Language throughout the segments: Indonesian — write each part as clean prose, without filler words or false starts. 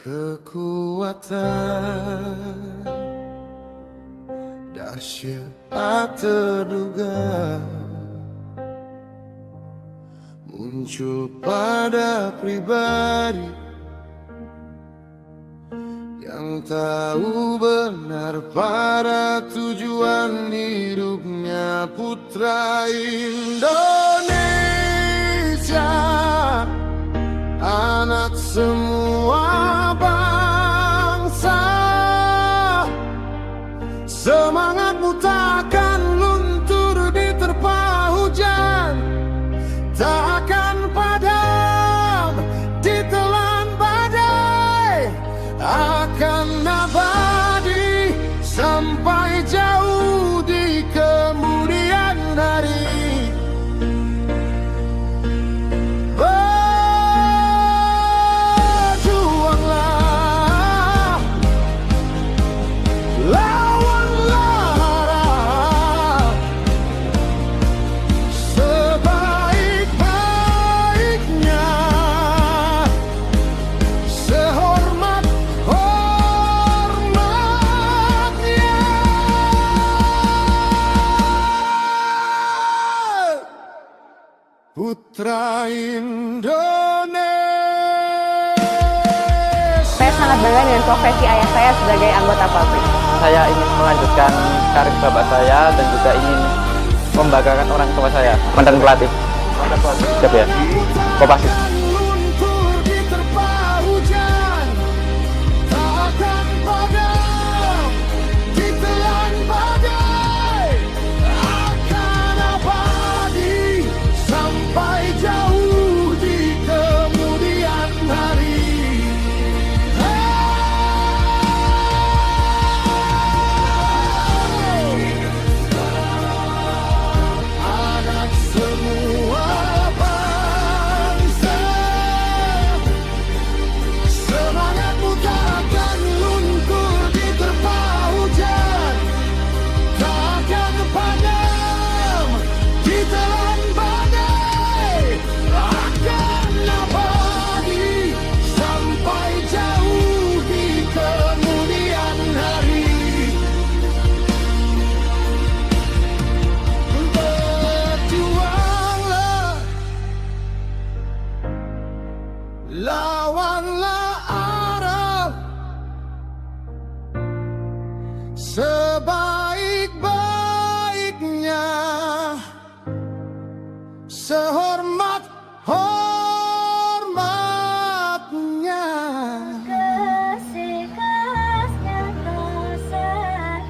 Kekuatan dahsyat tak terduga muncul pada pribadi yang tahu benar pada tujuan hidupnya. Putra Indonesia, anak semua bangsa, semangatmu takkan luntur diterpa hujan, tak akan padam ditelan badai, akan abadi sampai jauh di kemudian hari. Putra Indonesia. Saya sangat bangga dengan profesi ayah saya sebagai anggota pabrik. Saya ingin melanjutkan karir bapak saya dan juga ingin membanggakan orang tua saya. Mantan pelatih. Siap ya? Kopassus. Lawanlah arah sebaik-baiknya, sehormat-hormatnya. Kesikasnya dosen.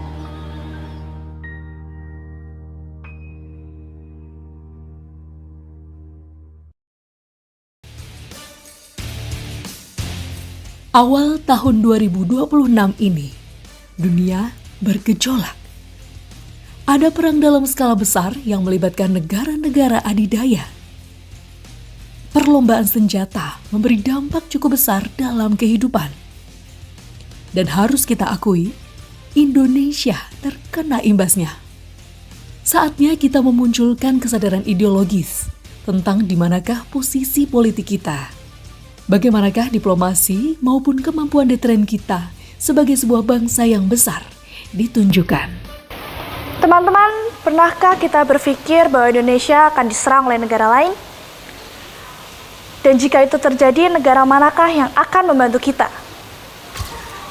Awal tahun 2026 ini, dunia bergejolak. Ada perang dalam skala besar yang melibatkan negara-negara adidaya. Perlombaan senjata memberi dampak cukup besar dalam kehidupan. Dan harus kita akui, Indonesia terkena imbasnya. Saatnya kita memunculkan kesadaran ideologis tentang di manakah posisi politik kita. Bagaimanakah diplomasi maupun kemampuan deteren kita sebagai sebuah bangsa yang besar ditunjukkan. Teman-teman, pernahkah kita berpikir bahwa Indonesia akan diserang oleh negara lain? Dan jika itu terjadi, negara manakah yang akan membantu kita?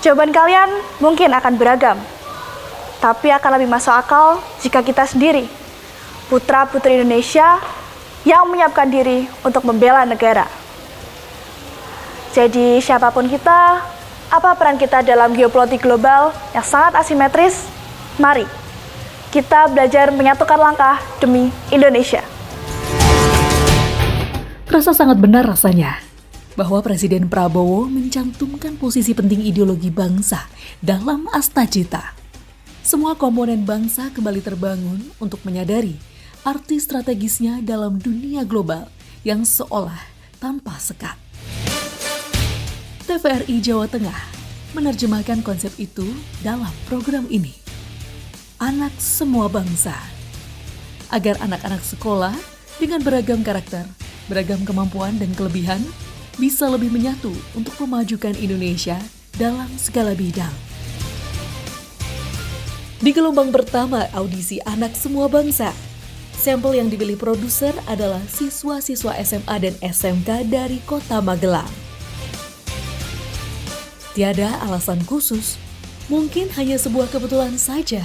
Jawaban kalian mungkin akan beragam, tapi akan lebih masuk akal jika kita sendiri, putra-putri Indonesia, yang menyiapkan diri untuk membela negara. Jadi siapapun kita, apa peran kita dalam geopolitik global yang sangat asimetris? Mari kita belajar menyatukan langkah demi Indonesia. Terasa sangat benar rasanya bahwa Presiden Prabowo mencantumkan posisi penting ideologi bangsa dalam Astagita. Semua komponen bangsa kembali terbangun untuk menyadari arti strategisnya dalam dunia global yang seolah tanpa sekat. TVRI Jawa Tengah menerjemahkan konsep itu dalam program ini. Anak semua bangsa. Agar anak-anak sekolah dengan beragam karakter, beragam kemampuan dan kelebihan bisa lebih menyatu untuk memajukan Indonesia dalam segala bidang. Di gelombang pertama audisi Anak Semua Bangsa, sampel yang dipilih produser adalah siswa-siswa SMA dan SMK dari Kota Magelang. Tiada alasan khusus, mungkin hanya sebuah kebetulan saja,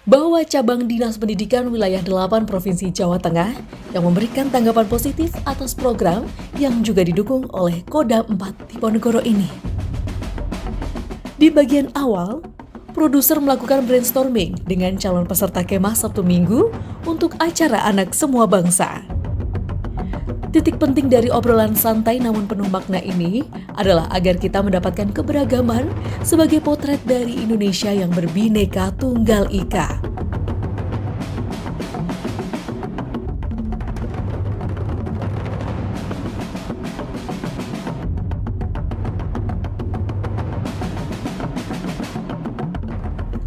bahwa cabang Dinas Pendidikan Wilayah 8 Provinsi Jawa Tengah yang memberikan tanggapan positif atas program yang juga didukung oleh Kodam 4 Diponegoro ini. Di bagian awal, produser melakukan brainstorming dengan calon peserta kemah Sabtu Minggu untuk acara Anak Semua Bangsa. Titik penting dari obrolan santai namun penuh makna ini adalah agar kita mendapatkan keberagaman sebagai potret dari Indonesia yang berbineka tunggal ika.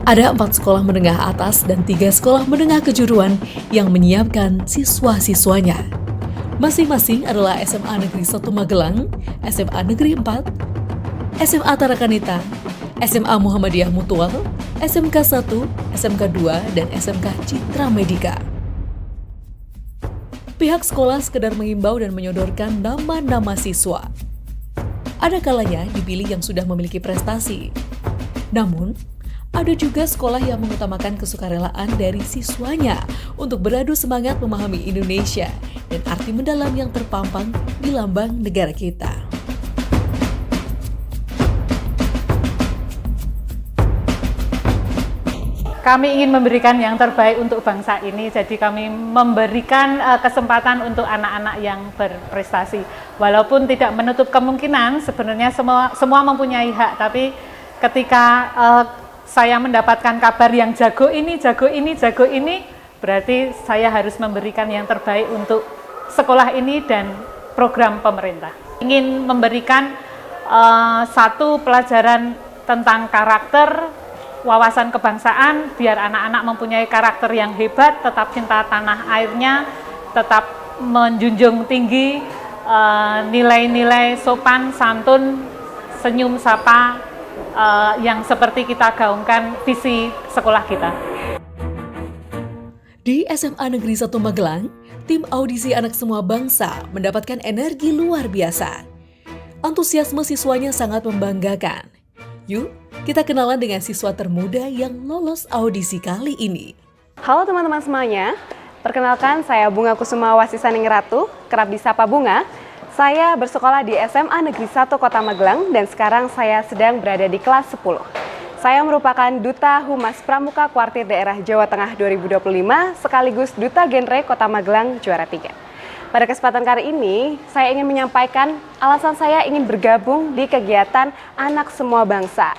Ada 4 sekolah menengah atas dan 3 sekolah menengah kejuruan yang menyiapkan siswa-siswanya. Masing-masing adalah SMA Negeri 1 Magelang, SMA Negeri 4, SMA Tarakanita, SMA Muhammadiyah Mutual, SMK 1, SMK 2, dan SMK Citra Medika. Pihak sekolah sekedar mengimbau dan menyodorkan nama-nama siswa. Ada kalanya dipilih yang sudah memiliki prestasi. Namun, ada juga sekolah yang mengutamakan kesukarelaan dari siswanya untuk beradu semangat memahami Indonesia dan arti mendalam yang terpampang di lambang negara kita. Kami ingin memberikan yang terbaik untuk bangsa ini, jadi kami memberikan kesempatan untuk anak-anak yang berprestasi. Walaupun tidak menutup kemungkinan, sebenarnya semua mempunyai hak, tapi ketika saya mendapatkan kabar yang jago ini, berarti saya harus memberikan yang terbaik untuk sekolah ini dan program pemerintah. Ingin memberikan satu pelajaran tentang karakter, wawasan kebangsaan, biar anak-anak mempunyai karakter yang hebat, tetap cinta tanah airnya, tetap menjunjung tinggi nilai-nilai sopan, santun, senyum, sapa, yang seperti kita gaungkan visi sekolah kita. Di SMA Negeri 1 Magelang, tim audisi Anak Semua Bangsa mendapatkan energi luar biasa. Antusiasme siswanya sangat membanggakan. Yuk, kita kenalan dengan siswa termuda yang lolos audisi kali ini. Halo teman-teman semuanya, perkenalkan saya Bunga Kusuma Wasisaning Ratu, kerap disapa Bunga. Saya bersekolah di SMA Negeri 1 Kota Magelang dan sekarang saya sedang berada di kelas 10. Saya merupakan Duta Humas Pramuka Kuartir Daerah Jawa Tengah 2025 sekaligus Duta Genre Kota Magelang juara 3. Pada kesempatan kali ini, saya ingin menyampaikan alasan saya ingin bergabung di kegiatan Anak Semua Bangsa.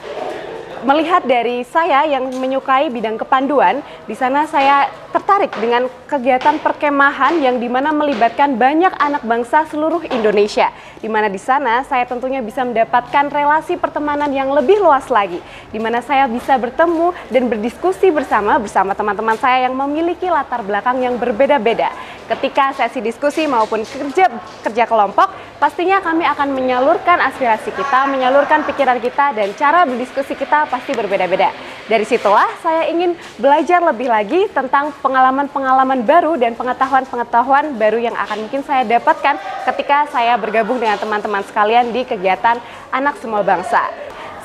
Melihat dari saya yang menyukai bidang kepanduan, di sana saya tertarik dengan kegiatan perkemahan yang dimana melibatkan banyak anak bangsa seluruh Indonesia. Di mana di sana saya tentunya bisa mendapatkan relasi pertemanan yang lebih luas lagi, di mana saya bisa bertemu dan berdiskusi bersama teman-teman saya yang memiliki latar belakang yang berbeda-beda. Ketika sesi diskusi maupun kerja kelompok, pastinya kami akan menyalurkan aspirasi kita, menyalurkan pikiran kita, dan cara berdiskusi kita pasti berbeda-beda. Dari situlah saya ingin belajar lebih lagi tentang pengalaman-pengalaman baru dan pengetahuan-pengetahuan baru yang akan mungkin saya dapatkan ketika saya bergabung dengan teman-teman sekalian di kegiatan Anak Semua Bangsa.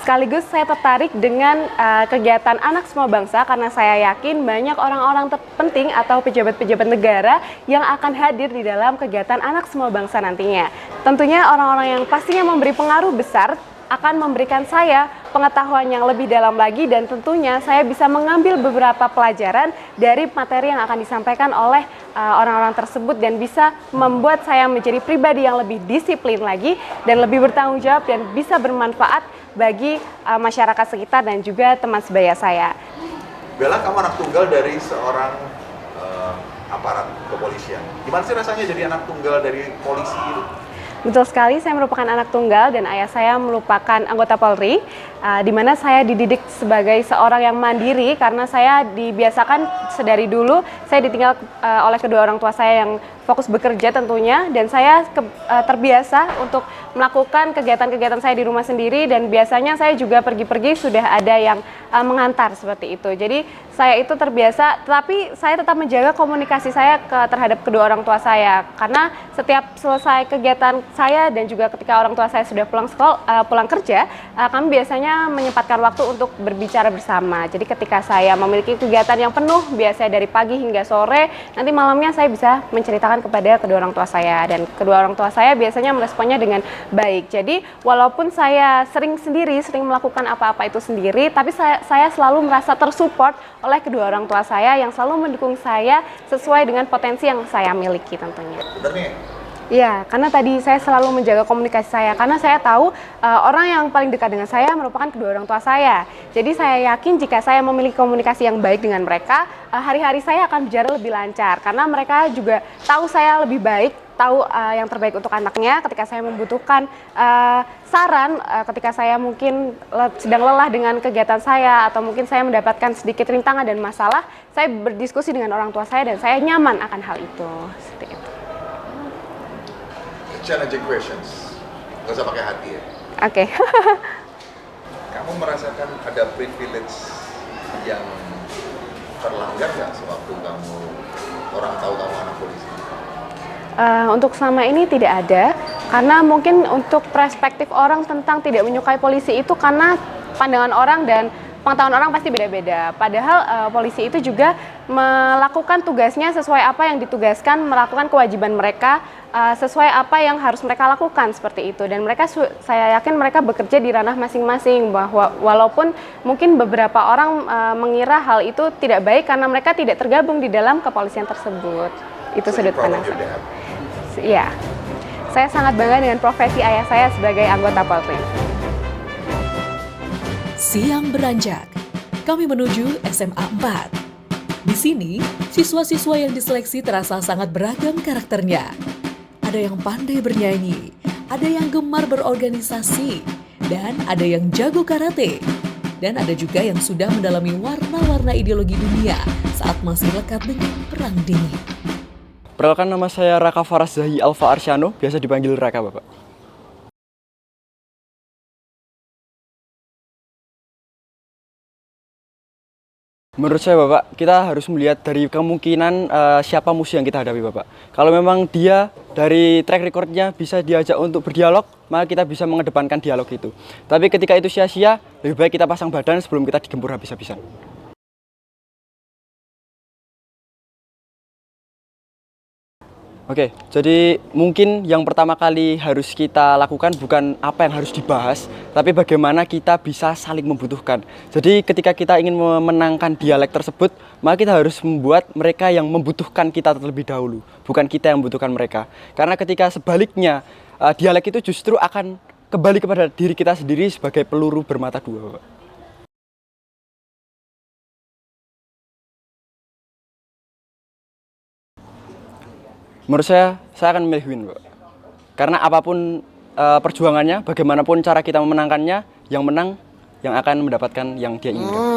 Sekaligus saya tertarik dengan kegiatan Anak Semua Bangsa karena saya yakin banyak orang-orang terpenting atau pejabat-pejabat negara yang akan hadir di dalam kegiatan Anak Semua Bangsa nantinya. Tentunya orang-orang yang pastinya memberi pengaruh besar akan memberikan saya pengetahuan yang lebih dalam lagi dan tentunya saya bisa mengambil beberapa pelajaran dari materi yang akan disampaikan oleh orang-orang tersebut dan bisa membuat saya menjadi pribadi yang lebih disiplin lagi dan lebih bertanggung jawab dan bisa bermanfaat bagi masyarakat sekitar dan juga teman sebaya saya. Bella, kamu anak tunggal dari seorang aparat kepolisian. Gimana sih rasanya jadi anak tunggal dari polisi itu? Betul sekali, saya merupakan anak tunggal dan ayah saya merupakan anggota Polri, di mana saya dididik sebagai seorang yang mandiri karena saya dibiasakan sedari dulu saya ditinggal oleh kedua orang tua saya yang fokus bekerja tentunya, dan saya terbiasa untuk melakukan kegiatan-kegiatan saya di rumah sendiri, dan biasanya saya juga pergi-pergi sudah ada yang mengantar seperti itu. Jadi saya itu terbiasa, tetapi saya tetap menjaga komunikasi saya terhadap kedua orang tua saya, karena setiap selesai kegiatan saya dan juga ketika orang tua saya sudah pulang kerja, kami biasanya menyempatkan waktu untuk berbicara bersama. Jadi ketika saya memiliki kegiatan yang penuh, biasanya dari pagi hingga sore, nanti malamnya saya bisa menceritakan kepada kedua orang tua saya, dan kedua orang tua saya biasanya meresponnya dengan baik. Jadi walaupun saya sering melakukan apa-apa itu sendiri, tapi saya selalu merasa tersupport oleh kedua orang tua saya yang selalu mendukung saya sesuai dengan potensi yang saya miliki tentunya. Bener nih? Iya, karena tadi saya selalu menjaga komunikasi saya, karena saya tahu orang yang paling dekat dengan saya merupakan kedua orang tua saya. Jadi saya yakin jika saya memiliki komunikasi yang baik dengan mereka, hari-hari saya akan berjalan lebih lancar, karena mereka juga tahu saya lebih baik, tahu yang terbaik untuk anaknya ketika saya membutuhkan saran, ketika saya mungkin sedang lelah dengan kegiatan saya, atau mungkin saya mendapatkan sedikit rintangan dan masalah, saya berdiskusi dengan orang tua saya dan saya nyaman akan hal itu. Seperti itu. Challenging questions, nggak usah pakai hati ya. Oke. Kamu merasakan ada privilege yang terlanggar nggak sewaktu orang tahu kamu anak polisi? Untuk selama ini tidak ada, karena mungkin untuk perspektif orang tentang tidak menyukai polisi itu karena pandangan orang dan pengetahuan orang pasti beda-beda. Padahal polisi itu juga melakukan tugasnya sesuai apa yang ditugaskan, melakukan kewajiban mereka sesuai apa yang harus mereka lakukan seperti itu. Dan mereka, saya yakin mereka bekerja di ranah masing-masing, bahwa walaupun mungkin beberapa orang mengira hal itu tidak baik karena mereka tidak tergabung di dalam kepolisian tersebut. Itu sudut pandang saya. Iya, saya sangat bangga dengan profesi ayah saya sebagai anggota Polri. Siang beranjak, kami menuju SMA 4. Di sini, siswa-siswa yang diseleksi terasa sangat beragam karakternya. Ada yang pandai bernyanyi, ada yang gemar berorganisasi, dan ada yang jago karate. Dan ada juga yang sudah mendalami warna-warna ideologi dunia saat masih lekat dengan Perang Dingin. Perkenalkan, nama saya Raka Faras Zahi Alfa Arsyano, biasa dipanggil Raka, Bapak. Menurut saya, Bapak, kita harus melihat dari kemungkinan siapa musuh yang kita hadapi, Bapak. Kalau memang dia dari track recordnya bisa diajak untuk berdialog, maka kita bisa mengedepankan dialog itu. Tapi ketika itu sia-sia, lebih baik kita pasang badan sebelum kita digempur habis-habisan. Oke, jadi mungkin yang pertama kali harus kita lakukan bukan apa yang harus dibahas, tapi bagaimana kita bisa saling membutuhkan. Jadi ketika kita ingin memenangkan dialek tersebut, maka kita harus membuat mereka yang membutuhkan kita terlebih dahulu, bukan kita yang membutuhkan mereka. Karena ketika sebaliknya, dialek itu justru akan kembali kepada diri kita sendiri sebagai peluru bermata dua, Bapak. Menurut saya akan memilih win, Pak. Karena apapun perjuangannya, bagaimanapun cara kita memenangkannya, yang menang yang akan mendapatkan yang dia inginkan.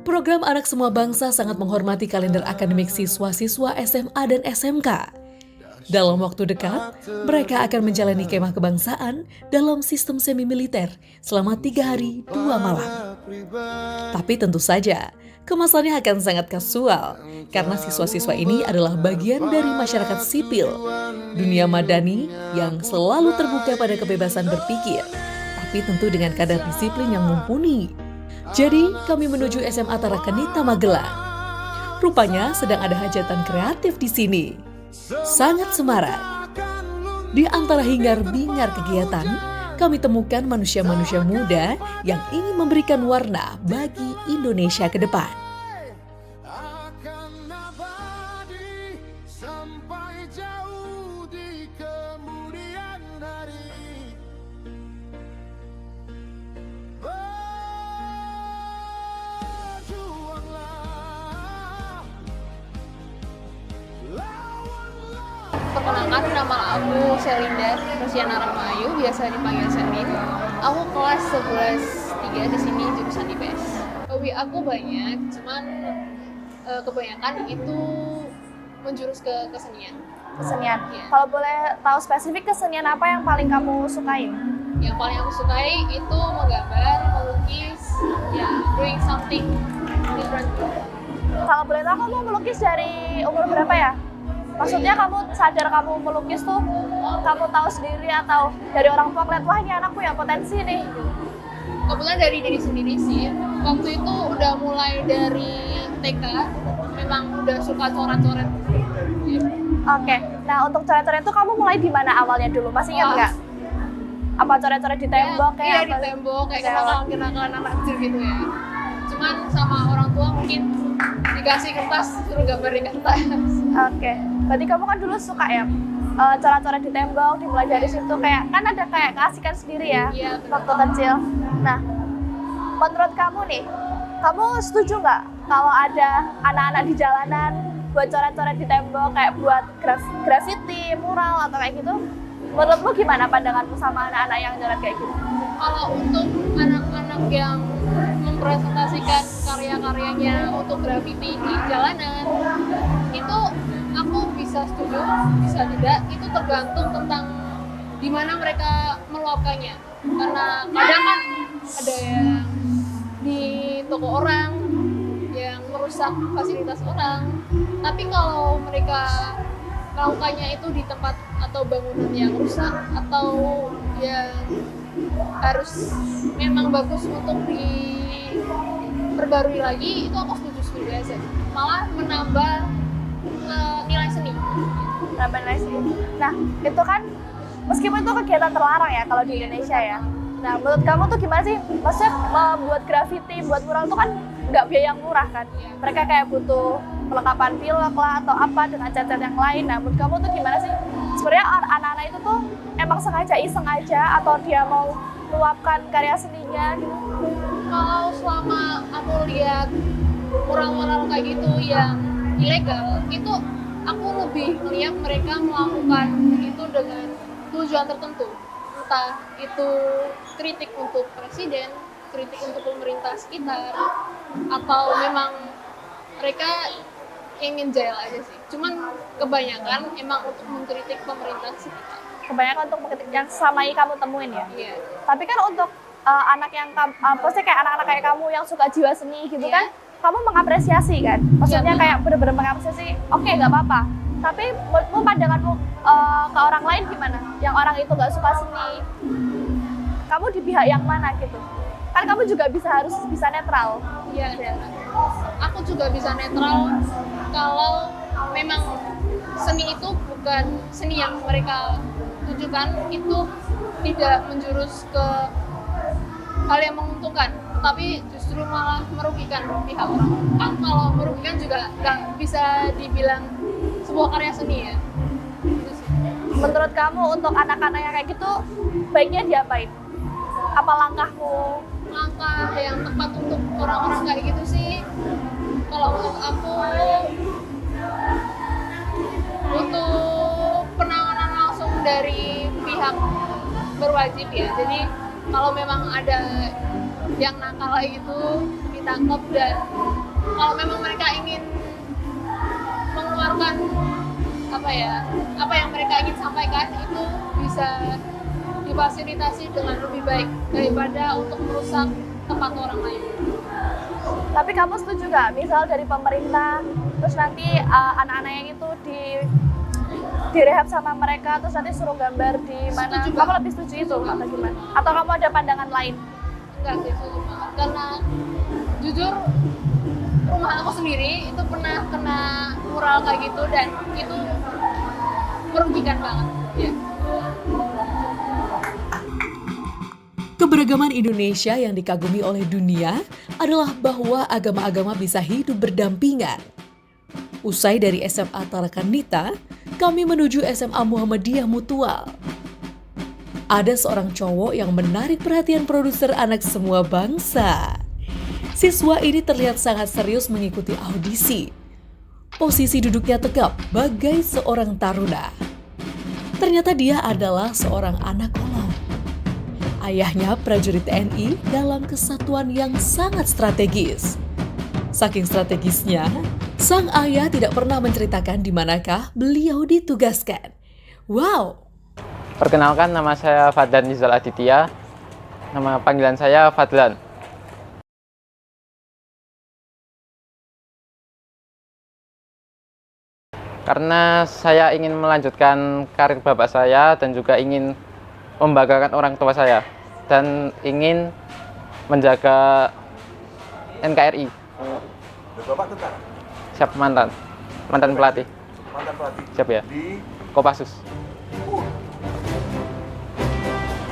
Program Anak Semua Bangsa sangat menghormati kalender akademik siswa-siswa SMA dan SMK. Dalam waktu dekat, mereka akan menjalani kemah kebangsaan dalam sistem semi-militer selama 3 hari 2 malam. Tapi tentu saja, kemasannya akan sangat kasual, karena siswa-siswa ini adalah bagian dari masyarakat sipil, dunia madani yang selalu terbuka pada kebebasan berpikir, tapi tentu dengan kadar disiplin yang mumpuni. Jadi, kami menuju SMA Tarakanita Magelang. Rupanya sedang ada hajatan kreatif di sini. Sangat semarak. Di antara hingar-bingar kegiatan, kami temukan manusia-manusia muda yang ingin memberikan warna bagi Indonesia ke depan. Akan abadi sampai jauh di kemudian hari. Berjuanglah, lawanlah. Perkenalkan, nama aku Selinda Rusiana Ramayu, biasa dipanggil Selin. Aku kelas 11-3 di sini, jurusan IPS. hobi aku banyak, cuman kebanyakan itu menjurus ke kesenian. Kesenian. Iya. Kalau boleh tahu spesifik kesenian apa yang paling kamu sukai? Yang paling aku sukai itu menggambar, melukis, ya doing something different. Kalau boleh tahu kamu melukis dari umur berapa ya? Maksudnya kamu sadar kamu melukis tuh kamu tahu sendiri atau dari orang tua ngeliat, wah ini anakku yang potensi nih. Kebetulan dari diri sendiri sih. Waktu itu udah mulai dari TK, memang udah suka coret-coret. Oke, nah untuk coret-coret itu kamu mulai di mana awalnya dulu? Masih ingat nggak? Apa coret-coret di tembok Iya, kayak? di tembok kayak kenakalan anak kecil gitu ya. Cuman sama orang tua mungkin dikasih kertas suruh gambar di kertas. Oke, berarti kamu kan dulu suka ya coret-coret di tembok, dimulai dari situ kayak kan ada kayak keasikan sendiri ya Iya, benar. waktu kecil. Nah, menurut kamu nih, kamu setuju nggak kalau ada anak-anak di jalanan buat coret-coret di tembok kayak buat graffiti, mural atau kayak gitu? Menurut lu gimana pandanganmu sama anak-anak yang coret kayak gitu? Kalau untuk anak-anak yang mempresentasikan karya-karyanya untuk graffiti di jalanan, itu aku bisa setuju, bisa tidak, itu tergantung tentang di mana mereka meluapkannya. Karena kadang kan ada yang di toko orang yang merusak fasilitas orang, tapi kalau mereka melakukannya itu di tempat atau bangunan yang rusak atau yang harus memang bagus untuk diperbarui lagi, itu aku setuju aja. Malah menambah nilai seni. Menambah nilai seni. Nah, itu kan meskipun itu kegiatan terlarang ya kalau di Indonesia ya. Nah, menurut kamu tuh gimana sih? Maksudnya membuat graffiti, buat mural itu kan nggak biaya yang murah kan? Mereka kayak butuh perlengkapan pilek lah atau apa dengan cat-cat yang lain. Nah, menurut kamu tuh gimana sih? Sebenarnya anak-anak itu tuh emang sengaja iseng aja atau dia mau meluapkan karya seninya gitu? Kalau selama aku lihat mural-mural kayak gitu yang ilegal, itu aku lebih melihat mereka melakukan itu dengan tujuan tertentu. Entah itu kritik untuk presiden, kritik untuk pemerintah sekitar, atau memang mereka ingin jail aja sih. Cuman kebanyakan emang untuk mengkritik pemerintah sekitar. Kebanyakan untuk mengkritik yang selama ini kamu temuin ya? Iya. Tapi kan untuk anak yang, maksudnya kayak anak-anak kayak kamu yang suka jiwa seni gitu kan, kamu mengapresiasi kan? Maksudnya kayak bener-bener mengapresiasi, oke, nggak apa-apa. Tapi menurutmu pandanganmu ke orang lain gimana? Yang orang itu nggak suka seni, kamu di pihak yang mana gitu? Kan kamu juga harus bisa netral. Iya, aku juga bisa netral kalau memang seni itu bukan seni yang mereka tujukan, itu tidak menjurus ke hal yang menguntungkan, tapi justru malah merugikan pihak orang. Kan kalau merugikan juga nggak bisa dibilang sebuah karya seni ya. Gitu sih. Menurut kamu untuk anak-anak yang kayak gitu, baiknya diapain? Apa langkahmu? Langkah yang tepat untuk orang-orang kayak gitu sih, kalau menurut aku butuh penanganan langsung dari pihak berwajib ya. Jadi kalau memang ada yang nakal kayak gitu ditangkap, dan kalau memang mereka ingin mengeluarkan apa yang mereka ingin sampaikan, itu bisa difasilitasi dengan lebih baik daripada untuk merusak tempat orang lain. Tapi kamu setuju nggak, misal dari pemerintah, terus nanti anak-anak yang itu direhab sama mereka, terus nanti suruh gambar di mana? Setuju, kamu lebih setuju itu atau gimana? Atau kamu ada pandangan lain? Enggak sih, setuju banget. Karena jujur rumah aku sendiri itu pernah kena mural kayak gitu, dan itu merugikan banget. Ya. Keberagaman Indonesia yang dikagumi oleh dunia adalah bahwa agama-agama bisa hidup berdampingan. Usai dari SMA Tarakan Nita, kami menuju SMA Muhammadiyah Mutual. Ada seorang cowok yang menarik perhatian produser anak semua bangsa. Siswa ini terlihat sangat serius mengikuti audisi. Posisi duduknya tegap bagai seorang taruna. Ternyata dia adalah seorang anak kolong. ayahnya prajurit TNI dalam kesatuan yang sangat strategis. Saking strategisnya, sang ayah tidak pernah menceritakan di manakah beliau ditugaskan. Wow! Perkenalkan, nama saya Fadlan Nizal Aditya. Nama panggilan saya Fadlan. Karena saya ingin melanjutkan karir bapak saya dan juga ingin membanggakan orang tua saya dan ingin menjaga NKRI. Bapak tentara? Siap, mantan pelatih. Mantan pelatih? Siap ya. Di? Kopassus.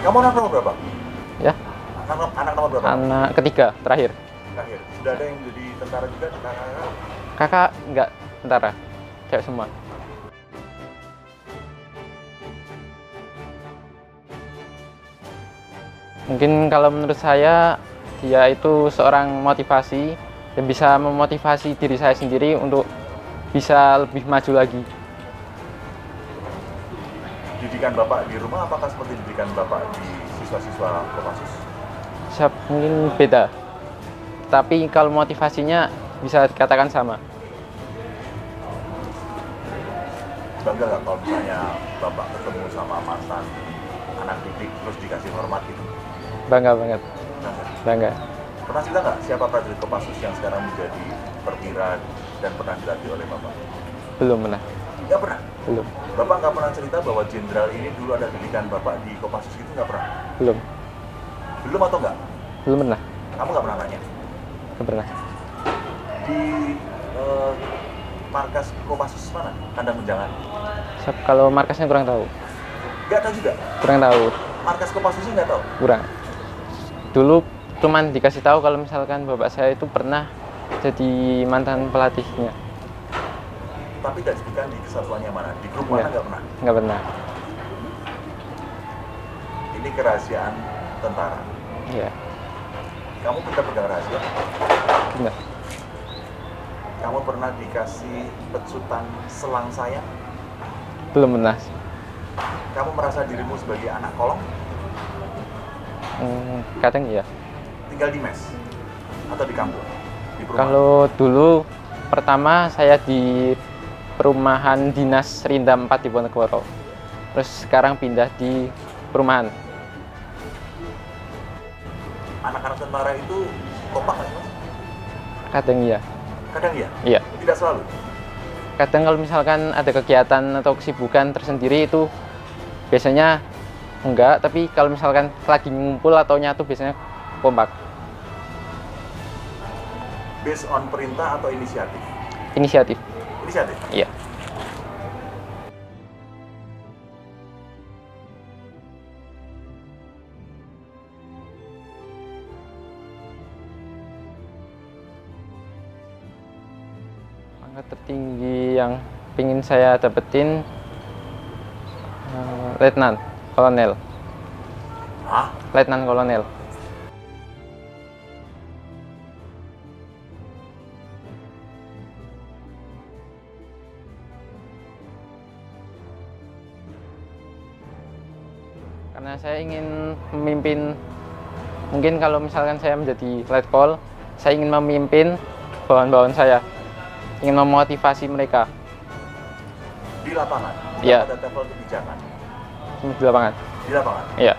Kamu anak nomor berapa? Ya. Anak nomor berapa? Anak ketiga, terakhir. Terakhir. Sudah ada yang jadi tentara juga? Kakak enggak tentara. Cewek semua. Mungkin kalau menurut saya, dia itu seorang motivasi dan bisa memotivasi diri saya sendiri untuk bisa lebih maju lagi. Didikan Bapak di rumah apakah seperti didikan Bapak di siswa-siswa Kopassus? Siap, mungkin beda. Tapi kalau motivasinya bisa dikatakan sama. Bangga nggak kalau misalnya Bapak ketemu sama mantan anak didik terus dikasih hormat gitu? Bangga banget. Bangga. Pernah cerita nggak siapa prajurit Kopassus yang sekarang menjadi perwira dan pernah dilatih oleh Bapak? Belum pernah. Nggak pernah? Belum. Bapak nggak pernah cerita bahwa jenderal ini dulu ada didikan Bapak di Kopassus gitu, nggak pernah? Belum. Belum atau nggak? Belum pernah. Kamu nggak pernah nanya? Nggak pernah. Di markas Kopassus mana? Kandang Menjangan? Siap, kalau markasnya kurang tahu. Nggak tahu juga? Kurang tahu. Markas Kopassusnya nggak tahu? Kurang. Dulu cuman dikasih tahu kalau misalkan bapak saya itu pernah jadi mantan pelatihnya. Tapi nggak disebutkan di kesatuannya mana? Di grup mana nggak pernah? Nggak pernah. Ini kerahasiaan tentara. Iya. Kamu pernah pegang rahasia? Enggak. Kamu pernah dikasih pecutan selang sayang? Belum pernah. Kamu merasa dirimu sebagai anak kolong? Kadang iya. Tinggal di mes? Atau di kampung? Di perumahan? Kalau dulu pertama saya di perumahan dinas Rinda 4 di Ponegoro. Terus sekarang pindah di perumahan. Anak-anak tentara itu kompak nggak, Mas? Kadang iya. Kadang iya? Iya. Tidak selalu? Kadang kalau misalkan ada kegiatan atau kesibukan tersendiri itu biasanya enggak, tapi kalau misalkan lagi ngumpul atau nyatu biasanya kompak. Based on perintah atau inisiatif? Inisiatif. Inisiatif? Iya. Pangkat tertinggi yang ingin saya dapetin Letnan Kolonel. Hah? Letnan Kolonel. Karena saya ingin memimpin, mungkin kalau misalkan saya menjadi letkol, saya ingin memimpin bawahan-bawahan saya, ingin memotivasi mereka. Di lapangan? Iya. Ada level kebijakan? Di lapangan. Di lapangan? Iya.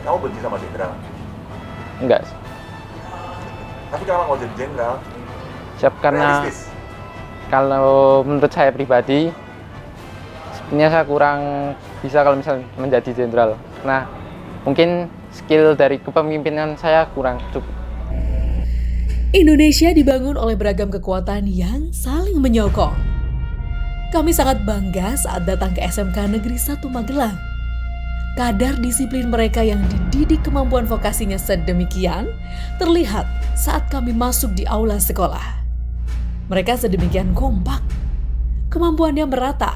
Kamu benci sama jenderal? Enggak. Tapi kalau mau jadi jenderal, Siap, karena realistis? kalau menurut saya pribadi, sebenarnya saya kurang bisa kalau misalnya menjadi jenderal. Nah, mungkin skill dari kepemimpinan saya kurang cukup. Indonesia dibangun oleh beragam kekuatan yang saling menyokong. Kami sangat bangga saat datang ke SMK Negeri 1 Magelang. Kadar disiplin mereka yang dididik kemampuan vokasinya sedemikian terlihat saat kami masuk di aula sekolah. Mereka sedemikian kompak. Kemampuannya merata,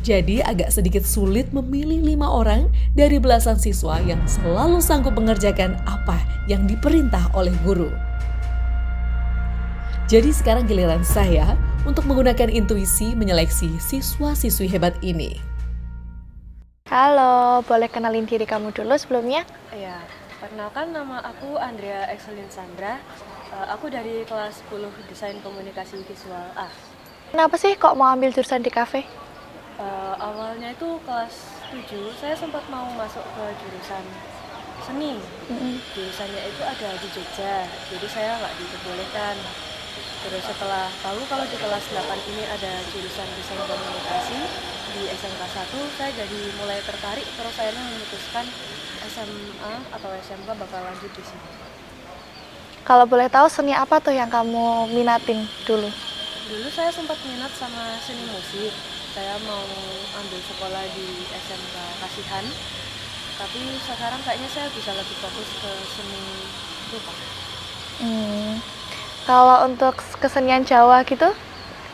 jadi agak sedikit sulit memilih 5 orang dari belasan siswa yang selalu sanggup mengerjakan apa yang diperintah oleh guru. Jadi sekarang giliran saya untuk menggunakan intuisi menyeleksi siswa-siswi hebat ini. Halo, boleh kenalin diri kamu dulu sebelumnya? Ya, perkenalkan nama aku Andrea Excelin Sandra. Aku dari kelas 10 Desain Komunikasi Visual A. Kenapa sih kok mau ambil jurusan di kafe? Awalnya itu kelas 7, saya sempat mau masuk ke jurusan seni. Jurusannya itu ada di Jogja, jadi saya nggak diperbolehkan. Terus setelah tahu kalau di kelas 8 ini ada jurusan Desain Komunikasi di SMK 1, saya jadi mulai tertarik, terus saya memutuskan SMA atau SMK bakal lanjut di sini. Kalau boleh tahu seni apa tuh yang kamu minatin dulu? Dulu saya sempat minat sama seni musik. Saya mau ambil sekolah di SMK Kasihan, tapi sekarang kayaknya saya bisa lebih fokus ke seni rupa. Kalau untuk kesenian Jawa gitu,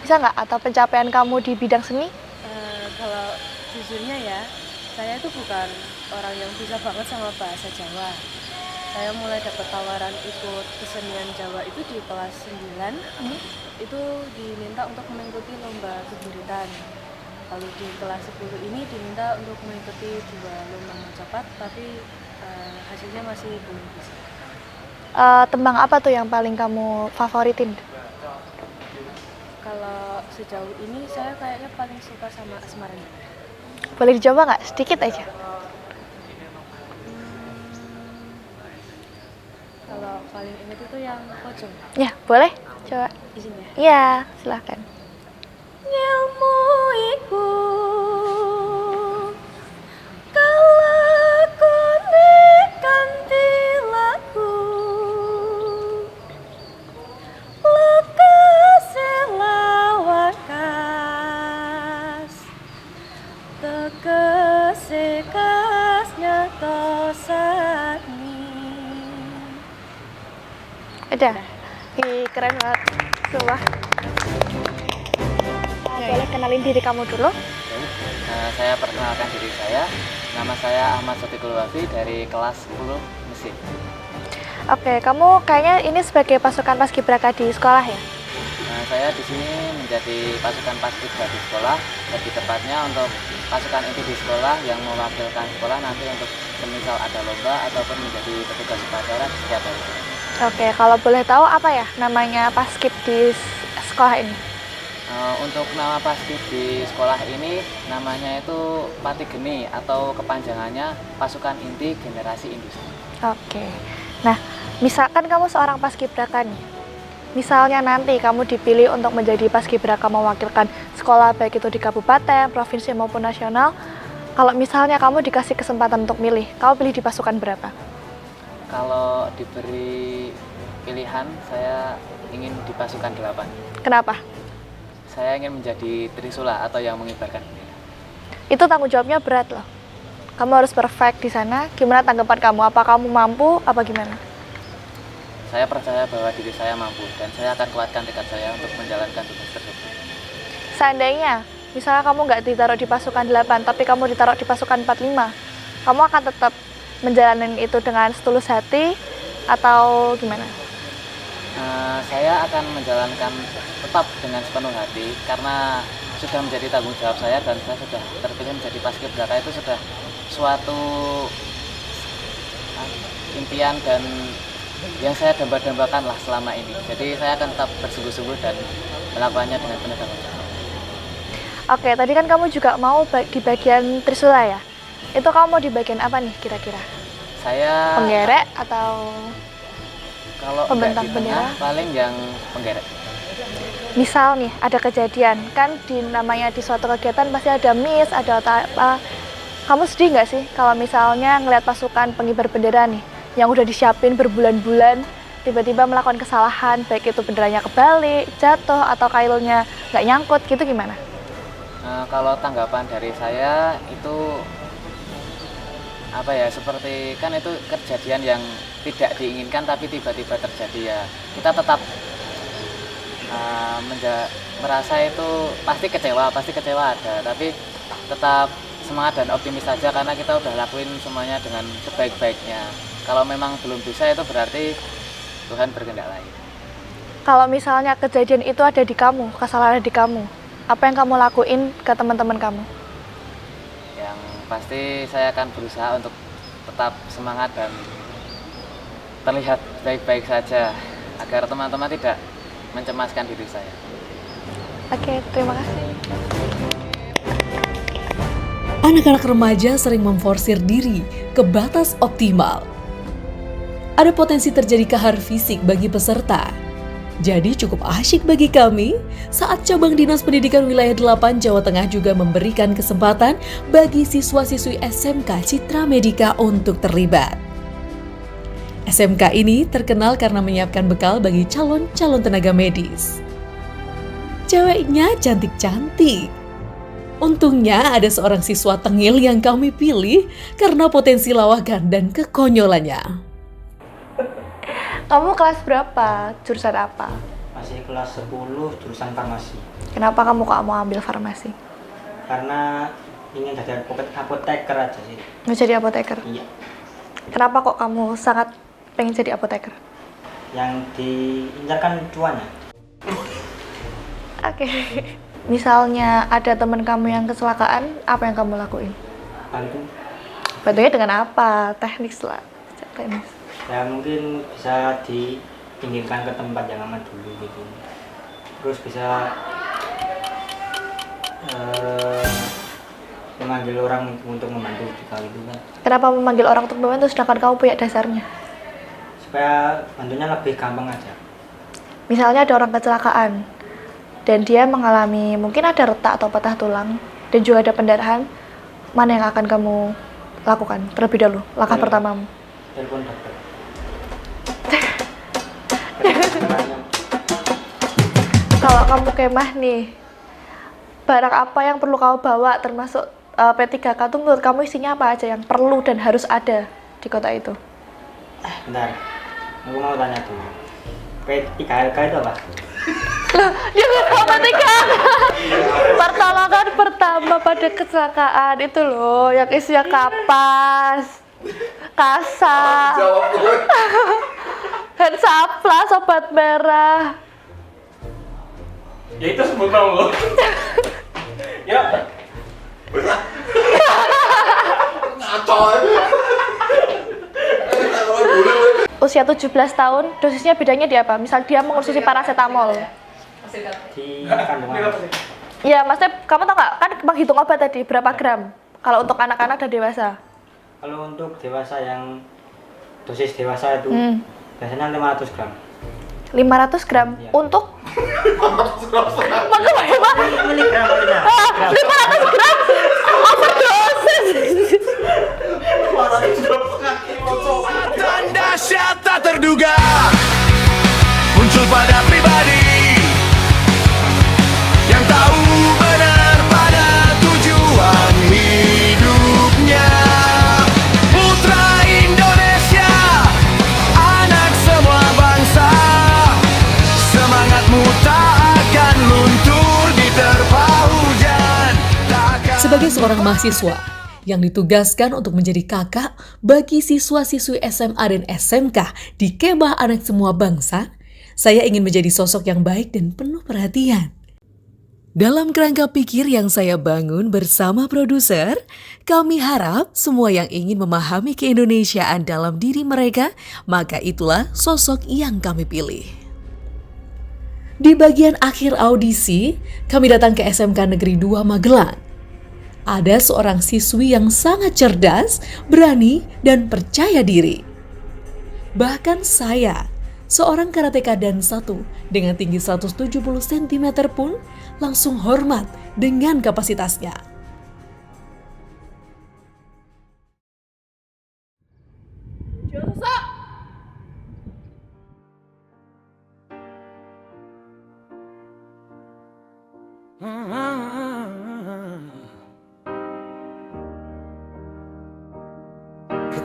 bisa nggak? Atau pencapaian kamu di bidang seni? Kalau jujurnya ya, saya itu bukan orang yang bisa banget sama bahasa Jawa. Saya mulai dapat tawaran ikut kesenian Jawa itu di kelas 9. Itu diminta untuk mengikuti lomba keburitan. Lalu di kelas 10 ini diminta untuk mengikuti 2 lomba mencapat, tapi hasilnya masih belum bisa. Tembang apa tuh yang paling kamu favoritin? Kalau sejauh ini saya kayaknya paling suka sama Asmaranya. Boleh dicoba nggak? Sedikit aja. Kalau paling ingat itu yang Pocong. Ya, boleh? Coba. Izin ya. Iya, silahkan. Ilmu iku kalakone kanthi laku lekase lawakas tegese kas nyata sani. Udah. Ih, keren banget. Sumpah. Boleh kenalin diri kamu dulu? Saya perkenalkan diri saya. Nama saya Ahmad Sotikul Wafi dari kelas 10 mesin. Oke, kamu kayaknya ini sebagai pasukan paskibraka di sekolah ya? Saya di sini menjadi pasukan paskibra di sekolah, lebih tepatnya untuk pasukan inti di sekolah yang mewakilkan sekolah nanti untuk semisal ada lomba ataupun menjadi petugas upacara di setiap hari. Oke, kalau boleh tahu apa ya namanya paskib di sekolah ini? Untuk nama paskib di sekolah ini namanya itu Patigeni atau kepanjangannya Pasukan Inti Generasi Industri. Oke. Nah, misalkan kamu seorang paskibraka nih. Misalnya nanti kamu dipilih untuk menjadi paskibraka mewakilkan sekolah baik itu di kabupaten, provinsi maupun nasional. Kalau misalnya kamu dikasih kesempatan untuk milih, kamu pilih di pasukan berapa? Kalau diberi pilihan, saya ingin di pasukan 8. Kenapa? Saya ingin menjadi Trisula atau yang mengibarkan bendera. Itu tanggung jawabnya berat loh. Kamu harus perfect di sana. Gimana tanggapan kamu? Apa kamu mampu? Apa gimana? Saya percaya bahwa diri saya mampu dan saya akan kuatkan tekad saya untuk menjalankan tugas tersebut. Seandainya, misalnya kamu nggak ditaruh di pasukan 8, tapi kamu ditaruh di pasukan 45, kamu akan tetap menjalani itu dengan setulus hati atau gimana? Saya akan menjalankan tetap dengan sepenuh hati karena sudah menjadi tanggung jawab saya dan saya sudah terpilih menjadi paskibraka. Itu sudah suatu impian dan yang saya dambakan lah selama ini. Jadi saya akan tetap bersungguh-sungguh dan melakukannya dengan penuh tanggung jawab. Oke, tadi kan kamu juga mau di bagian Trisula ya? Itu kamu mau di bagian apa nih kira-kira? Saya Penggerek atau kalau pembentang nggak di tengah, bendera? paling yang penggerek. Misal nih ada kejadian, kan namanya di suatu kegiatan pasti ada miss, ada apa. Kamu sedih nggak sih kalau misalnya ngelihat pasukan pengibar bendera nih yang udah disiapin berbulan-bulan tiba-tiba melakukan kesalahan, baik itu benderanya kebalik, jatuh atau kailnya nggak nyangkut gitu, gimana? Kalau tanggapan dari saya itu apa ya, seperti kan itu kejadian yang tidak diinginkan tapi tiba-tiba terjadi ya. Kita tetap merasa itu pasti kecewa ada, tapi tetap semangat dan optimis saja karena kita udah lakuin semuanya dengan sebaik-baiknya. Kalau memang belum bisa itu berarti Tuhan berkehendak lain. Kalau misalnya kejadian itu ada di kamu, kesalahan ada di kamu, apa yang kamu lakuin ke teman-teman kamu? Yang pasti saya akan berusaha untuk tetap semangat dan terlihat baik-baik saja agar teman-teman tidak mencemaskan diri saya. Oke, terima kasih. Anak-anak remaja sering memforsir diri ke batas optimal. Ada potensi terjadi kahar fisik bagi peserta. Jadi cukup asyik bagi kami saat Cabang Dinas Pendidikan Wilayah 8 Jawa Tengah juga memberikan kesempatan bagi siswa-siswi SMK Citra Medika untuk terlibat. SMK ini terkenal karena menyiapkan bekal bagi calon-calon tenaga medis. Ceweknya cantik-cantik. Untungnya ada seorang siswa tengil yang kami pilih karena potensi lawakan dan kekonyolannya. Kamu kelas berapa? Jurusan apa? Masih kelas 10, jurusan farmasi. Kenapa kamu kok mau ambil farmasi? Karena ingin jadi apoteker aja sih. Mau jadi apoteker? Iya. Kenapa kok kamu sangat pengen jadi apoteker? Yang diincarkan cuannya. Oke. Misalnya ada teman kamu yang kecelakaan, apa yang kamu lakuin? Bantu. Bantunya dengan apa? Teknis lah. Teknis. Ya mungkin bisa dipinggirkan ke tempat yang aman dulu gitu. Terus bisa memanggil orang untuk membantu juga gitu kan. Kenapa memanggil orang untuk membantu sedangkan kamu punya dasarnya? Supaya bantunya lebih gampang aja. Misalnya ada orang kecelakaan dan dia mengalami mungkin ada retak atau patah tulang dan juga ada pendarahan, mana yang akan kamu lakukan terlebih dahulu? Langkah pertamamu. Telepon dokter. Kalau kamu kemah nih, barang apa yang perlu kamu bawa termasuk P3K itu menurut kamu isinya apa aja yang perlu dan harus ada di kota itu? Bentar, aku mau tanya dulu. P3K itu apa? Loh, dia nggak tahu P3K. Pertolongan pertama pada kecelakaan itu loh, yang isinya kapas, kasa, hand saplas, obat merah. Ya itu sebut kamu. Ya. Ngaco. Usia 17 tahun, dosisnya bedanya di apa? Misal dia mengonsumsi paracetamol. Di kandungan. Ya, maksudnya kamu tau nggak? Kan menghitung obat tadi, berapa gram? Kalau untuk anak-anak dan dewasa? Kalau untuk dewasa yang dosis dewasa itu biasanya 500 gram. 500 gram Ya. untuk? Miligram. 500 gram? Overdosis. Tanda dahsyat tak terduga muncul pada pribadi yang tahu benar pada tujuan hidupnya. Putra Indonesia, anak semua bangsa, semangatmu tak akan luntur diterpa hujan. Sebagai seorang mahasiswa yang ditugaskan untuk menjadi kakak bagi siswa-siswi SMA dan SMK di Kemah Anak Semua Bangsa, saya ingin menjadi sosok yang baik dan penuh perhatian. Dalam kerangka pikir yang saya bangun bersama produser, kami harap semua yang ingin memahami keindonesiaan dalam diri mereka, maka itulah sosok yang kami pilih. Di bagian akhir audisi, kami datang ke SMK Negeri 2 Magelang. Ada seorang siswi yang sangat cerdas, berani, dan percaya diri. Bahkan saya, seorang karateka dan satu dengan tinggi 170 cm pun langsung hormat dengan kapasitasnya.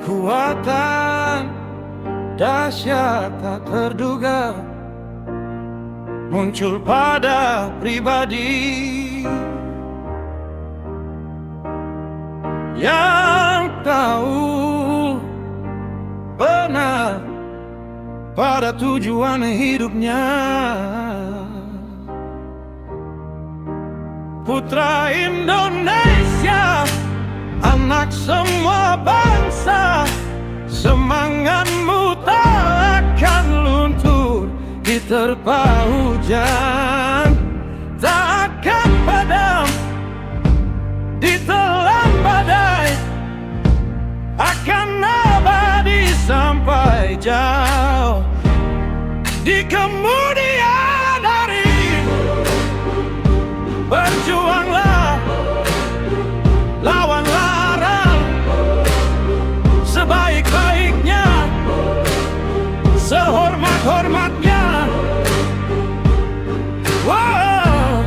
Kekuatan dahsyat tak terduga muncul pada pribadi yang tahu benar pada tujuan hidupnya. Putra Indonesia, anak semua bangsa, semangatmu tak akan luntur diterpa hujan, tak akan padam ditelan badai, akan abadi sampai jauh di kemudian hari. Berjuanglah, lawan larang sebaik-baiknya, sehormat-hormatnya. Wow.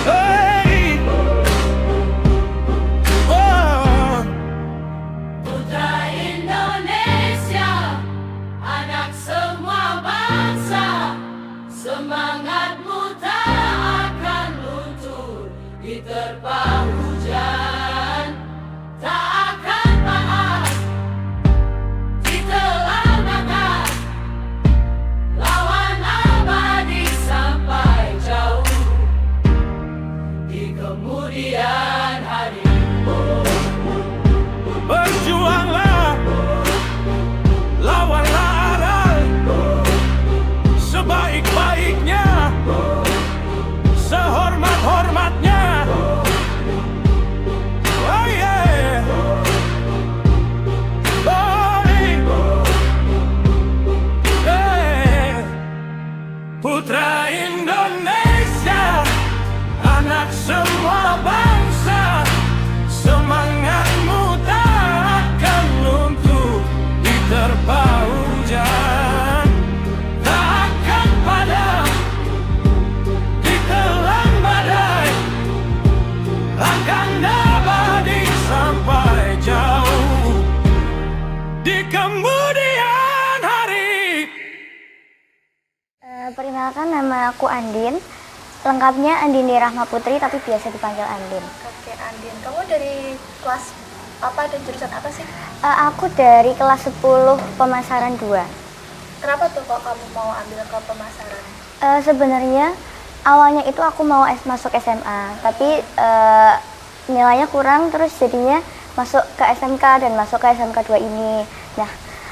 Hey. Wow. Putra Indonesia, anak semua bangsa, semangatmu tak akan luntur diterpa hujan, tak akan panas ditelan badai, lawan abadi sampai jauh di kemudian hari. Berjuanglah, lawan larang sebaik-baiknya, sehormat-hormatnya. Oh yeah. Boy. Yeah. Putra Indonesia, anak semua bangsa, semangatmu tak akan luntur diterpa hujan, tak akan padam ditelan badai, akan abadi sampai jauh di kemudian hari. Perkenalkan, nama aku Andin. Lengkapnya Andini Rahma Putri, tapi biasa dipanggil Andin. Oke, Andin. Kamu dari kelas apa dan jurusan apa sih? Aku dari kelas 10 pemasaran 2. Kenapa tuh kok kamu mau ambil ke pemasaran? Sebenarnya awalnya itu aku mau masuk SMA, tapi nilainya kurang, terus jadinya masuk ke SMK dan masuk ke SMK 2 ini. Nah,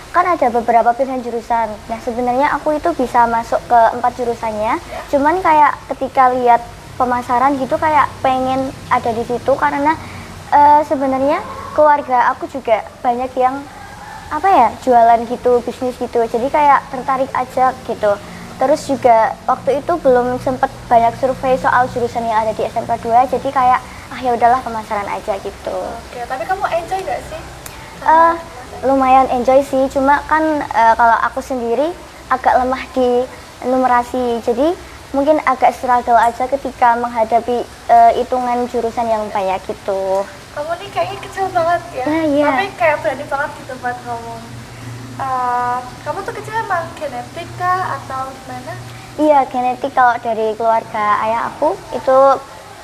kan ada beberapa pilihan jurusan. Nah, sebenarnya aku itu bisa masuk ke 4 jurusannya. Cuman kayak ketika lihat pemasaran gitu kayak pengen ada di situ karena sebenarnya keluarga aku juga banyak yang jualan gitu, bisnis gitu. Jadi kayak tertarik aja gitu. Terus juga waktu itu belum sempet banyak survei soal jurusan yang ada di SMK 2. Jadi kayak ya udahlah pemasaran aja gitu. Oke, tapi kamu enjoy gak sih? Lumayan enjoy sih, cuma kan kalau aku sendiri agak lemah di numerasi, jadi mungkin agak struggle aja ketika menghadapi hitungan jurusan yang banyak gitu. Kamu nih kayaknya kecil banget ya, Iya. tapi kayak berani banget gitu buat ngomong. Kamu tuh kecil emang genetik kah atau gimana? Iya, genetik. Kalau dari keluarga ayah aku itu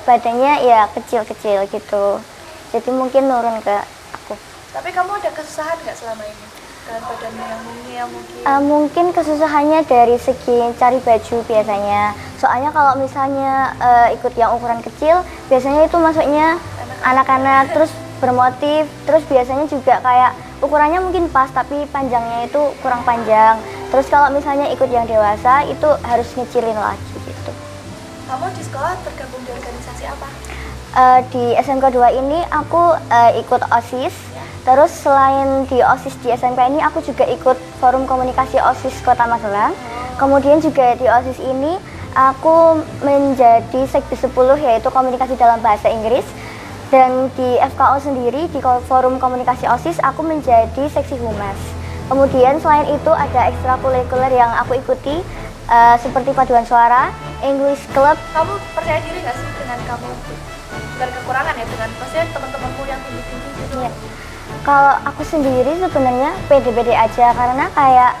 badannya ya kecil-kecil gitu, jadi mungkin nurun ke aku. Tapi kamu ada kesusahan nggak selama ini dengan badanmu yang mungil mungkin? Mungkin kesusahannya dari segi cari baju biasanya. Soalnya kalau misalnya ikut yang ukuran kecil, biasanya itu masuknya anak-anak, terus bermotif, terus biasanya juga kayak ukurannya mungkin pas, tapi panjangnya itu kurang panjang. Terus kalau misalnya ikut yang dewasa, itu harus ngecilin lagi gitu. Kamu di sekolah tergabung di organisasi apa? Di SMK 2 ini aku ikut OSIS. Terus selain di OSIS di SMK ini, aku juga ikut forum komunikasi OSIS Kota Magelang. Kemudian juga di OSIS ini, aku menjadi Sekdi 10, yaitu komunikasi dalam bahasa Inggris. Dan di FKO sendiri, di forum komunikasi OSIS, aku menjadi seksi humas. Kemudian selain itu ada ekstrakurikuler yang aku ikuti, seperti paduan suara, English Club. Kamu percaya diri nggak sih dengan kamu? Dengan kekurangan ya, dengan maksudnya teman-temanmu yang tinggi-tinggi gitu? Iya. Kalau aku sendiri sebenarnya pede-pede aja, karena kayak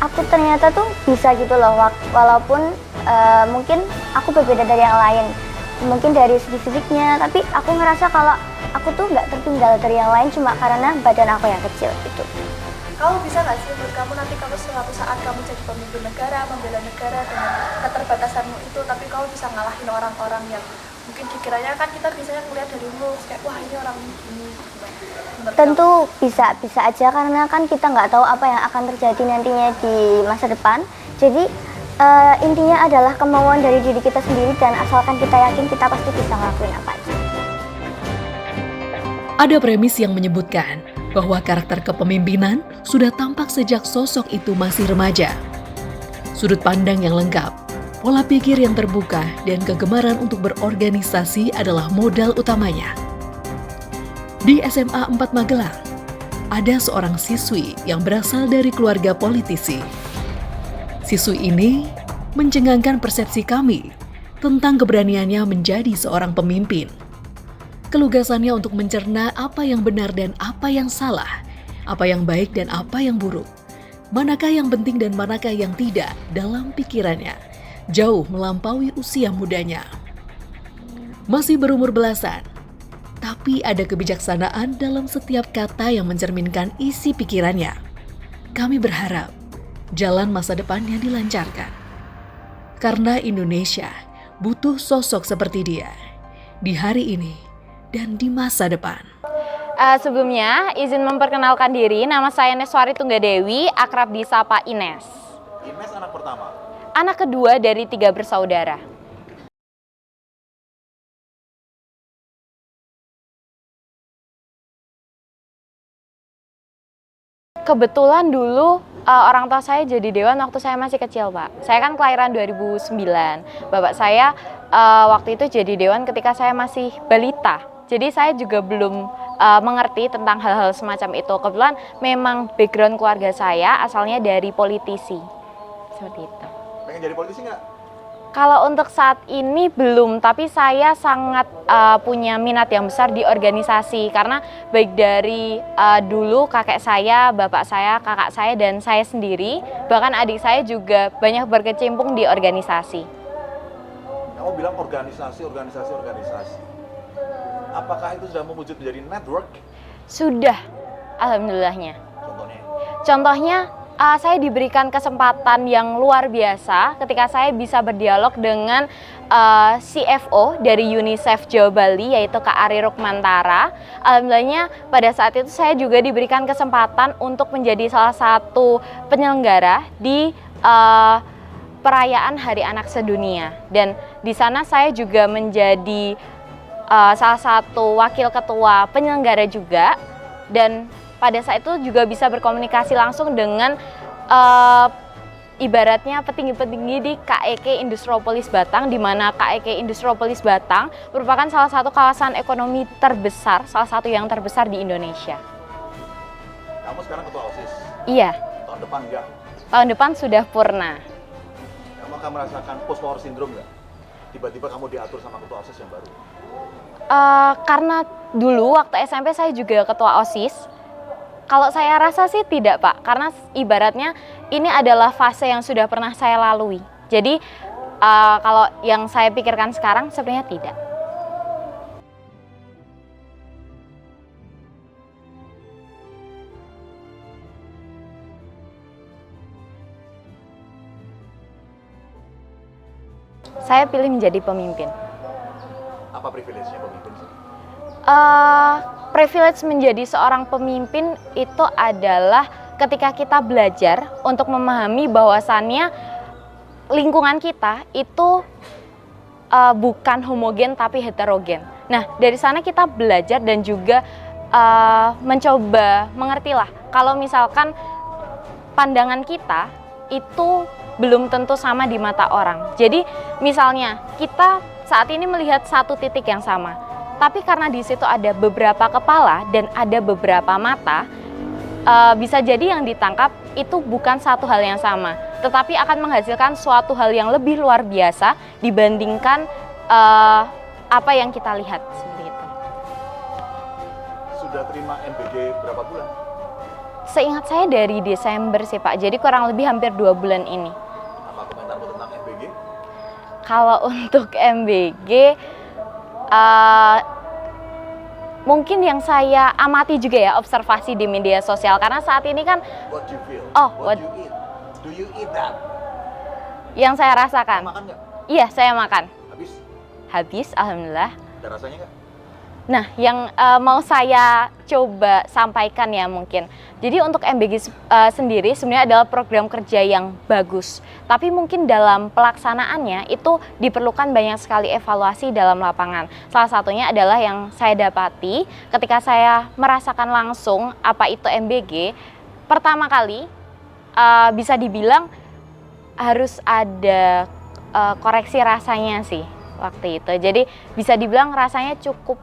aku ternyata tuh bisa gitu loh, walaupun mungkin aku berbeda dari yang lain, mungkin dari segi fisiknya, tapi aku ngerasa kalau aku tuh nggak tertinggal dari yang lain cuma karena badan aku yang kecil gitu. Kamu bisa nggak sih menurut kamu nanti kamu suatu saat kamu jadi pemimpin negara, membela negara dengan keterbatasanmu itu, tapi kamu bisa ngalahin orang-orang yang Mungkin dikiranya kan kita biasanya ngeliat dari rules kayak wah ini orang ini. Tentu bisa aja karena kan kita nggak tahu apa yang akan terjadi nantinya di masa depan. Jadi intinya adalah kemauan dari diri kita sendiri dan asalkan kita yakin kita pasti bisa ngelakuin apa aja. Ada premis yang menyebutkan bahwa karakter kepemimpinan sudah tampak sejak sosok itu masih remaja. Sudut pandang yang lengkap, pola pikir yang terbuka, dan kegemaran untuk berorganisasi adalah modal utamanya. Di SMA 4 Magelang, ada seorang siswi yang berasal dari keluarga politisi. Siswi ini mencengangkan persepsi kami tentang keberaniannya menjadi seorang pemimpin. Kelugasannya untuk mencerna apa yang benar dan apa yang salah, apa yang baik dan apa yang buruk, manakah yang penting dan manakah yang tidak dalam pikirannya, jauh melampaui usia mudanya. Masih berumur belasan, tapi ada kebijaksanaan dalam setiap kata yang mencerminkan isi pikirannya. Kami berharap jalan masa depannya dilancarkan. Karena Indonesia butuh sosok seperti dia di hari ini dan di masa depan. Sebelumnya, izin memperkenalkan diri, nama saya Neswari Tunggadewi, akrab disapa Ines. Ines anak pertama? Anak kedua dari 3 bersaudara. Kebetulan dulu orang tua saya jadi dewan waktu saya masih kecil, Pak. Saya kan kelahiran 2009. Bapak saya waktu itu jadi dewan ketika saya masih balita. Jadi saya juga belum mengerti tentang hal-hal semacam itu. Kebetulan memang background keluarga saya asalnya dari politisi. Seperti itu. Pengen jadi politisi nggak? Kalau untuk saat ini belum, tapi saya sangat punya minat yang besar di organisasi. Karena baik dari dulu kakek saya, bapak saya, kakak saya, dan saya sendiri, bahkan adik saya juga banyak berkecimpung di organisasi. Kamu bilang organisasi. Apakah itu sudah mewujud menjadi network? Sudah, alhamdulillahnya. Contohnya? Contohnya, saya diberikan kesempatan yang luar biasa ketika saya bisa berdialog dengan CFO dari UNICEF Jawa Bali, yaitu Kak Ari Rukmantara. Alhamdulillahnya pada saat itu saya juga diberikan kesempatan untuk menjadi salah satu penyelenggara di perayaan Hari Anak Sedunia. Dan di sana saya juga menjadi salah satu wakil ketua penyelenggara juga, dan pada saat itu juga bisa berkomunikasi langsung dengan ibaratnya petinggi-petinggi di KEK Industropollis Batang, di mana KEK Industropollis Batang merupakan salah satu kawasan ekonomi terbesar, salah satu yang terbesar di Indonesia. Kamu sekarang ketua OSIS? Iya. Tahun depan enggak? Tahun depan sudah purna. Kamu akan merasakan post power syndrome nggak? Tiba-tiba kamu diatur sama ketua OSIS yang baru? Karena dulu waktu SMP saya juga ketua OSIS. Kalau saya rasa sih tidak, Pak, karena ibaratnya ini adalah fase yang sudah pernah saya lalui. Jadi kalau yang saya pikirkan sekarang sebenarnya tidak. Saya pilih menjadi pemimpin. Apa privilege-nya pemimpin sih? Privilege menjadi seorang pemimpin itu adalah ketika kita belajar untuk memahami bahwasannya lingkungan kita itu bukan homogen tapi heterogen. Nah, dari sana kita belajar dan juga mencoba mengertilah kalau misalkan pandangan kita itu belum tentu sama di mata orang. Jadi misalnya kita saat ini melihat satu titik yang sama, tapi karena di situ ada beberapa kepala dan ada beberapa mata, bisa jadi yang ditangkap itu bukan satu hal yang sama, tetapi akan menghasilkan suatu hal yang lebih luar biasa dibandingkan apa yang kita lihat seperti itu. Sudah terima MBG berapa bulan? Seingat saya dari Desember sih, Pak, jadi kurang lebih hampir 2 bulan ini. Apa komentarmu tentang MBG? Kalau untuk MBG, mungkin yang saya amati juga ya, observasi di media sosial, karena saat ini kan What do you feel? Oh, what do you eat? Do you eat that? Yang saya rasakan. Makan nggak? Iya, saya makan. Habis? habis, alhamdulillah. Dan rasanya Kak? Nah, yang mau saya coba sampaikan ya mungkin. Jadi untuk MBG sendiri sebenarnya adalah program kerja yang bagus. Tapi mungkin dalam pelaksanaannya itu diperlukan banyak sekali evaluasi dalam lapangan. Salah satunya adalah yang saya dapati ketika saya merasakan langsung apa itu MBG. Pertama kali bisa dibilang harus ada koreksi rasanya sih waktu itu. Jadi bisa dibilang rasanya cukup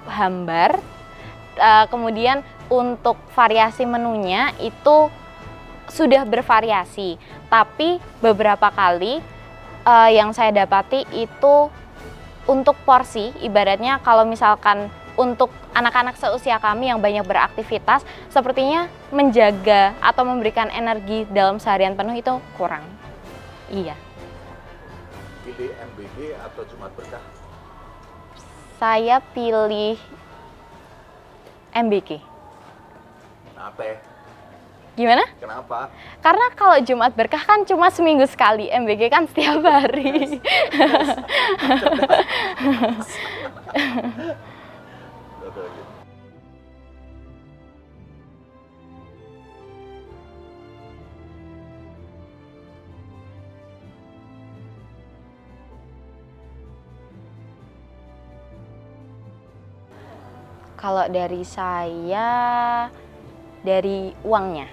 hambar, kemudian untuk variasi menunya itu sudah bervariasi, tapi beberapa kali yang saya dapati itu untuk porsi, ibaratnya kalau misalkan untuk anak-anak seusia kami yang banyak beraktivitas, sepertinya menjaga atau memberikan energi dalam seharian penuh itu kurang. Iya. Pilih MBG atau Jumat Berkah? Saya pilih MBG. Kenapa? Gimana? Kenapa? Karena kalau Jumat Berkah kan cuma seminggu sekali, MBG kan setiap hari. Kalau dari saya, dari uangnya.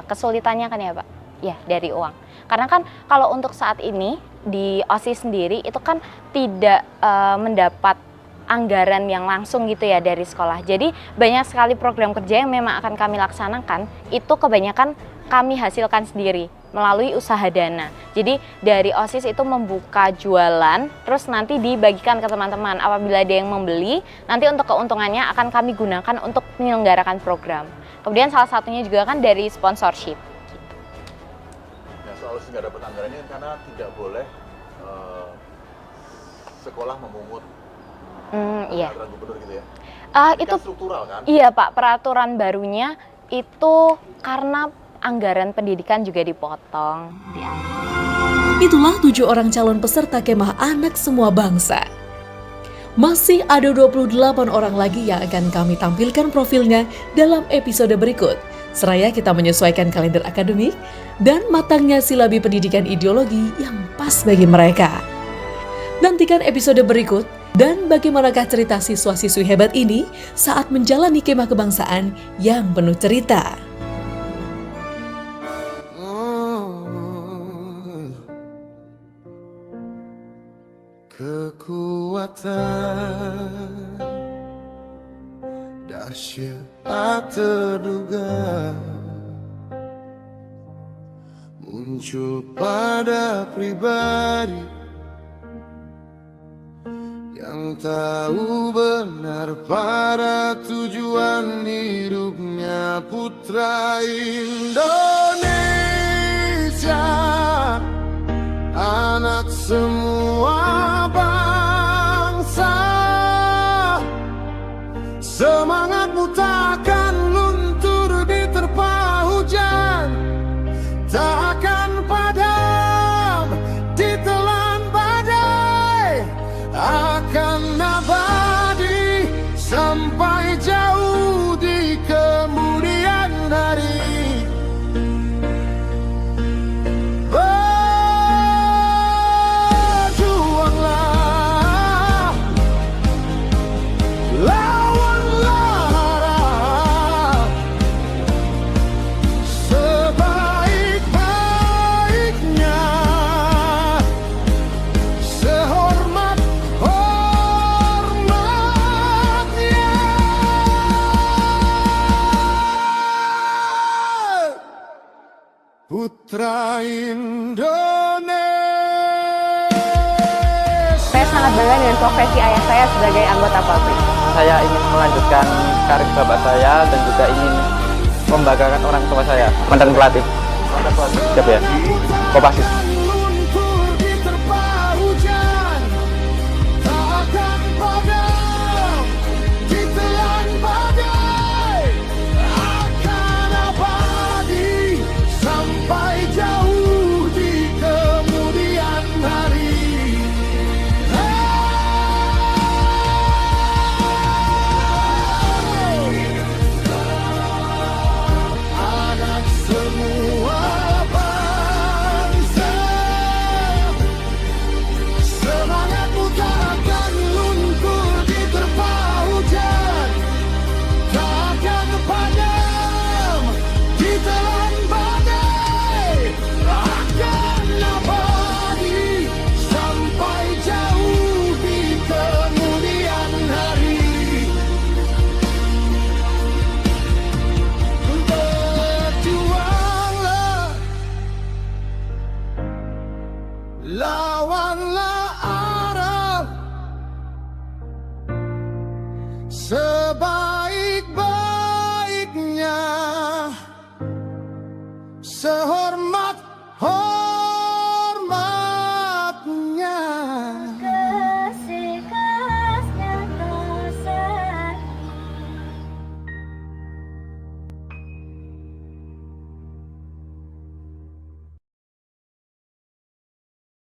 Kesulitannya kan ya Pak? Ya, dari uang. Karena kan kalau untuk saat ini di OSIS sendiri itu kan tidak mendapat anggaran yang langsung gitu ya dari sekolah. Jadi banyak sekali program kerja yang memang akan kami laksanakan, itu kebanyakan kami hasilkan sendiri melalui usaha dana. Jadi dari OSIS itu membuka jualan, terus nanti dibagikan ke teman-teman. Apabila ada yang membeli, nanti untuk keuntungannya akan kami gunakan untuk menyelenggarakan program. Kemudian salah satunya juga kan dari sponsorship. Nah, soal nggak dapat anggaran ini karena tidak boleh sekolah memungut Iya. peraturan gubernur gitu ya? Itu kan struktural kan? Iya Pak, peraturan barunya itu karena anggaran pendidikan juga dipotong. Itulah 7 orang calon peserta kemah anak semua bangsa. Masih ada 28 orang lagi yang akan kami tampilkan profilnya dalam episode berikut. Seraya kita menyesuaikan kalender akademik dan matangnya silabi pendidikan ideologi yang pas bagi mereka. Nantikan episode berikut dan bagaimanakah cerita siswa-siswi hebat ini saat menjalani kemah kebangsaan yang penuh cerita. Kekuatan dahsyat tak terduga muncul pada pribadi yang tahu benar pada tujuan hidupnya, putra Indonesia, anak semua bangsa. Semangatmu takkan luntur diterpa hujan, tak akan padam ditelan badai, akan abadi sampai jauh di kemudian hari. Putra Indonesia. Saya sangat bangga dengan profesi ayah saya sebagai anggota pabrik. Saya ingin melanjutkan karir bapak saya dan juga ingin membanggakan orang tua saya. Mantan pelatih. Siap ya? Kopassus. Sampai jauh di kemudian hari. Love